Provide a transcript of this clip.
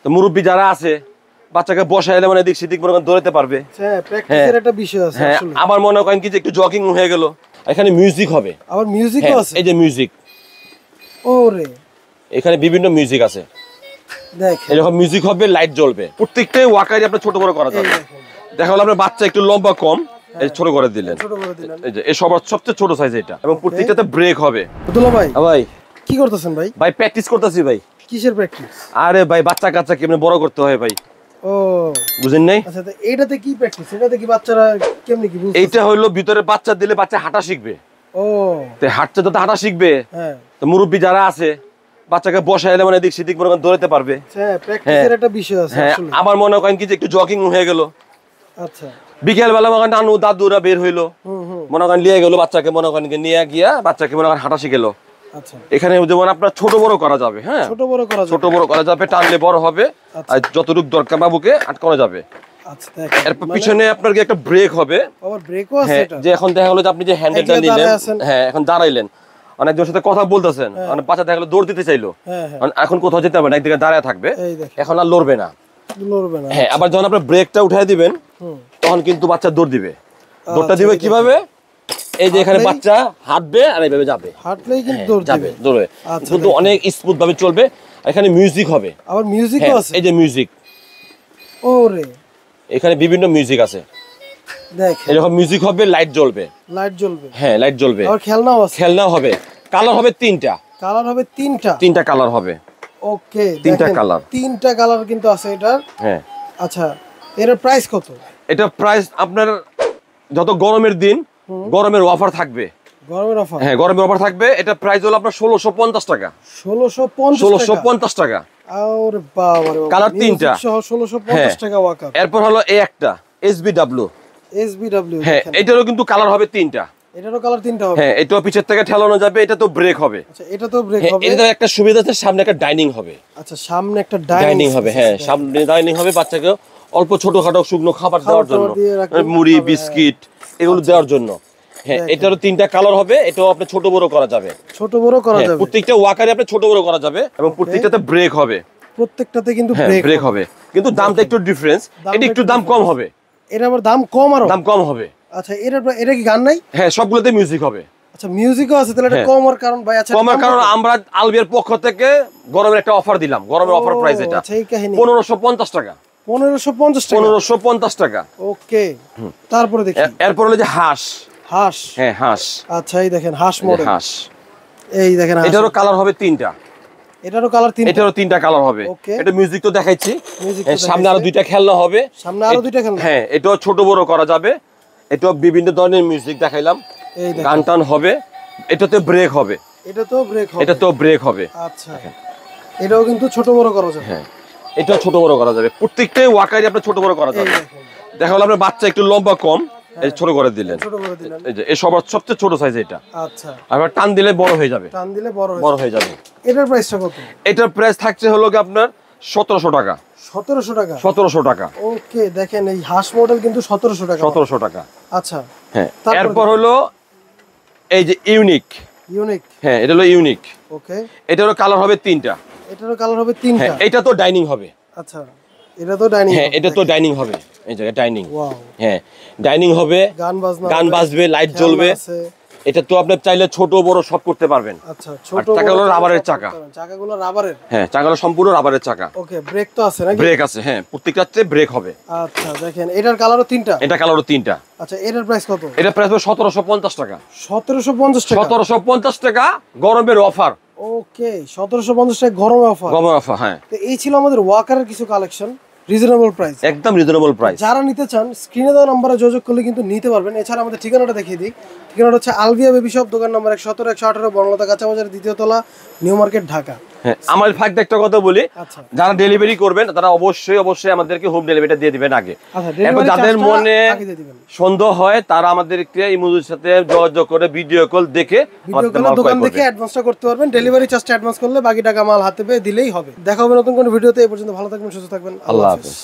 তো মুরব্বী যারা আছে বাচ্চাকে বসাইলে মানে দিক সেদিক মনে করেন দৌড়াতে পারবে। হ্যাঁ, প্র্যাকটিসের একটা বিষয় আছে আসলে। আবার মনে করেন কি যে একটু জগিং হয়ে গেল, এখানে মিউজিক হবে। আবার মিউজিকও আছে। এই যে মিউজিক, ওরে এখানে বিভিন্ন মিউজিক আছে। দেখেন এরকম মিউজিক হবে, লাইট জ্বলবে। প্রত্যেকটাই ওয়াকারি আপনার ছোট বড় করা যাবে। দেখা হলো আপনার বাচ্চা একটু লম্বা কম, এই ছোট করে দিলেন। এই যে এই সবার সবচেয়ে ছোট সাইজ এটা, এবং প্রত্যেকটাতে ব্রেক হবে। আব্দুল্লাহ ভাই, ভাই কি করতেছেন ভাই? ভাই প্র্যাকটিস করতেছি ভাই। কিসের প্র্যাকটিস? আরে ভাই বাচ্চা কাচ্চা কেমনে বড় করতে হয় ভাই। ও বুঝেন নাই? আচ্ছা, তো এটাতে কি প্র্যাকটিস? এটাতে কি বাচ্চারা কেমনে কি বুঝবে? এইটা হলো ভিতরে বাচ্চা দিলে বাচ্চা হাঁটা শিখবে। ও তো হাঁটতে যত হাঁটা শিখবে, হ্যাঁ, তো মুরব্বী যারা আছে বাচ্চাকে বসাইলে মানে দিক সেদিক মনে করেন দৌড়াতে পারবে। হ্যাঁ, প্র্যাকটিসের একটা বিষয় আছে আসলে। আবার মনে করেন কি যে একটু জগিং হয়ে গেল। আচ্ছা, বিকেল বেলা মনে করেন নানু দাদুরা বের হইলো, মনে করেন নিয়ে গেলো বাচ্চাকে, মনে করেন নিয়ে গিয়া বাচ্চাকে মনে করেন হাঁটা শিখেলো। আচ্ছা, এখানে যেমন আপনার ছোট বড় করা যাবে। হ্যাঁ, ছোট বড় করা যাবে। ছোট বড় করা যাবে, টানলে বড় হবে, আর যতটুকু দরকার বাবুকে আটকানো যাবে। আচ্ছা, দেখেন এর পিছনে আপনার কি একটা ব্রেক হবে। আবার ব্রেকও আছে হ্যাঁ, এটা। যে এখন দেখা গেলো যে আপনি যে হ্যান্ডেলটা নিলেন, হ্যাঁ এখন দাঁড়াইলেন, অনেকজনের সাথে কথা বলতেছেন, মানে বাচ্চা দেখা গেলো দৌড় দিতে চাইলো, এখন কোথাও যেতে হবে না, একদিকে দাঁড়ায় থাকবে, এখন আর লড়বে না। হ্যাঁ, আবার যখন আপনার ব্রেকটা উঠাই দিবেন তখন কিন্তু বাচ্চা দৌড় দিবে। দৌড়টা দিবে কিভাবে? এই যে এখানে বাচ্চা হাঁটবে আর এইভাবে যাবে, হাঁটলেই কিন্তু দৌড় যাবে, দিবে। দৌড়বে, কিন্তু অনেক স্মুথ ভাবে চলবে। এখানে মিউজিক হবে। আবার মিউজিকও আছে। এই যে মিউজিক, ওরে এখানে বিভিন্ন মিউজিক আছে। দেখেন এরকম মিউজিক হবে, লাইট জ্বলবে। লাইট জ্বলবে। হ্যাঁ, লাইট জ্বলবে। আর খেলনাও আছে। খেলনাও হবে। কালার হবে তিনটা। কালার হবে তিনটা। তিনটা কালার হবে। ওকে, তিনটা কালার। তিনটা কালার কিন্তু আছে এটার। হ্যাঁ, আচ্ছা, এর প্রাইস কত? এটা প্রাইস আপনার যত গরমের দিন, গরমের অফার থাকবে। গরমের অফার? হ্যাঁ, গরমের অফার থাকবে। এটা প্রাইস হলো আপনার 1650 টাকা। 1650 টাকা। আরে বাবা রে বাবা, কালার তিনটা সহ 1650 টাকা ওয়াকার। এরপর হলো এই একটা SBW। হ্যাঁ, এটারও কিন্তু কালার হবে তিনটা। এটারও কালার তিনটা হবে। হ্যাঁ, এটাও পিছের থেকে ঠেলানো যাবে, এটা তো ব্রেক হবে। আচ্ছা, এটা তো ব্রেক হবে। এটা একটা সুবিধা আছে, সামনে একটা ডাইনিং হবে। আচ্ছা, সামনে একটা ডাইনিং হবে। হ্যাঁ, সামনে ডাইনিং হবে, বাচ্চাকে অল্প ছোটখাটো শুকনো খাবার দেওয়ার জন্য, মুড়ি বিস্কিট এগুলো দেওয়ার জন্য। হ্যাঁ, এটারও তিনটা কালার হবে। এটাও আপনি ছোট বড় করা যাবে। ছোট বড় করা যাবে। প্রত্যেকটা ওয়াকারে আপনি ছোট বড় করা যাবে, এবং প্রত্যেকটাতে ব্রেক হবে। প্রত্যেকটাতে কিন্তু ব্রেক হবে, কিন্তু দামটা একটু ডিফারেন্স, এটা একটু দাম কম হবে। এর আবার দাম কম, আরো দাম কম হবে। আচ্ছা, এটা কি গান নাই? হ্যাঁ, সবগুলোতে মিউজিক হবে। আচ্ছা, মিউজিকও আছে, তাহলে এটা কম হওয়ার কারণ ভাই? আচ্ছা, কমের কারণ আমরা আলবিয়ার পক্ষ থেকে গরমের একটা অফার দিলাম। গরমের অফার প্রাইস এটা 1550 টাকা। 1550 টাকা। ওকে, তারপরে দেখি। এরপর হলো যে হাঁস। হাঁস? হ্যাঁ, হাঁস। আচ্ছা, এই দেখেন হাঁস মডেল। হাঁস, এই দেখেন, এটারও কালার হবে তিনটা। এটারও কালার তিনটা। এটারও তিনটা কালার হবে। এটা মিউজিক তো দেখাইছি। সামনে আরো দুইটা খেলনা হবে। সামনে আরো দুইটা খেলনা? হ্যাঁ, এটাও ছোট বড় করা যাবে। এটাও বিভিন্ন ধরনের মিউজিক দেখাইলাম, গান টান হবে। এটাতে ব্রেক হবে। এটাতেও ব্রেক হবে? এটাতেও ব্রেক হবে। আচ্ছা, এটাও কিন্তু ছোট বড় করা যাবে। হ্যাঁ, এটাও ছোট বড় করা যাবে। প্রত্যেকটাই ওয়াকারি আপনার ছোট বড় করা যাবে। দেখা হলো আপনার বাচ্চা একটু লম্বা কম, এই ছোট করে দিলেন। এই যে এই সবার সবচেয়ে ছোট সাইজ এটা। আচ্ছা, আর টান দিলে বড় হয়ে যাবে। টান দিলে বড় হয়ে যাবে। এটার প্রাইসটা কত? এটার প্রাইস থাকছে হলো কি আপনার 1700 টাকা। 1700 টাকা? 1700 টাকা। ওকে, দেখেন এই হাঁস মডেল কিন্তু 1700 টাকা। 1700 টাকা। আচ্ছা, হ্যাঁ, এরপর হলো এই যে ইউনিক। হ্যাঁ, এটা হলো ইউনিক। ওকে, এটারও কালার হবে তিনটা। এটারও কালার হবে তিনটা? হ্যাঁ, এটা তো ডাইনিং হবে। আচ্ছা, এটা তো ডাইনিং? হ্যাঁ, এটা তো ডাইনিং হবে। এই জায়গায় ডাইনিং। ওয়াও। হ্যাঁ, ডাইনিং হবে, গান বাজবে, লাইট জ্বলবে। এটা তো আপনি চাইলে ছোট বড় সব করতে পারবেন। আচ্ছা, ছোট চাকাগুলো রাবারের চাকা। চাকাগুলো রাবারের? হ্যাঁ, চাকাগুলো সম্পূর্ণ রাবারের চাকা। ওকে, ব্রেক তো আছে নাকি? ব্রেক আছে, হ্যাঁ, প্রত্যেকটাতে ব্রেক হবে। আচ্ছা, দেখেন এটার কালারও তিনটা? এটা কালারও তিনটা। আচ্ছা, এটার প্রাইস কত? এটা প্রাইস 1750 টাকা। 1750 টাকা? 1750 টাকা গরমের অফার। ওকে, 1750 টাকা গরমের অফার। গরমের অফার, হ্যাঁ। তো এই ছিল আমাদের ওয়াকারের কিছু কালেকশন, রিজনেবল প্রাইস, একদম রিজনেবল প্রাইস। যারা নিতে চান স্ক্রিনে দেওয়া নম্বরে যোগাযোগ করলে কিন্তু নিতে পারবেন। এছাড়া আমাদের ঠিকানাটা দেখিয়ে দিই। ঠিকানাটা হচ্ছে আলভিয়া বেবি শপ, দোকান নম্বর 117 118 বনলতা কাঁচা বাজার, দ্বিতীয় তলা, নিউ মার্কেট, ঢাকা। হ্যাঁ, আমার ফাইক একটা কথা বলি, যারা ডেলিভারি করবেন তারা অবশ্যই আমাদেরকে হোম ডেলিভারিটা দিয়ে দিবেন আগে। এবং যাদের মনে সন্দেহ হয় তারা আমাদেরকে ইমোজির সাথে যোগাযোগ করে ভিডিও কল দেখে দোকান দেখে অ্যাডভান্সটা করতে পারবেন। ডেলিভারি চার্জটা অ্যাডভান্স করলে বাকি টাকা মাল হাতে পেয়ে দিলেই হবে। দেখা হবে নতুন কোনো ভিডিওতে। এই পর্যন্ত ভালো থাকবেন, সুস্থ থাকবেন। আল্লাহ হাফেজ।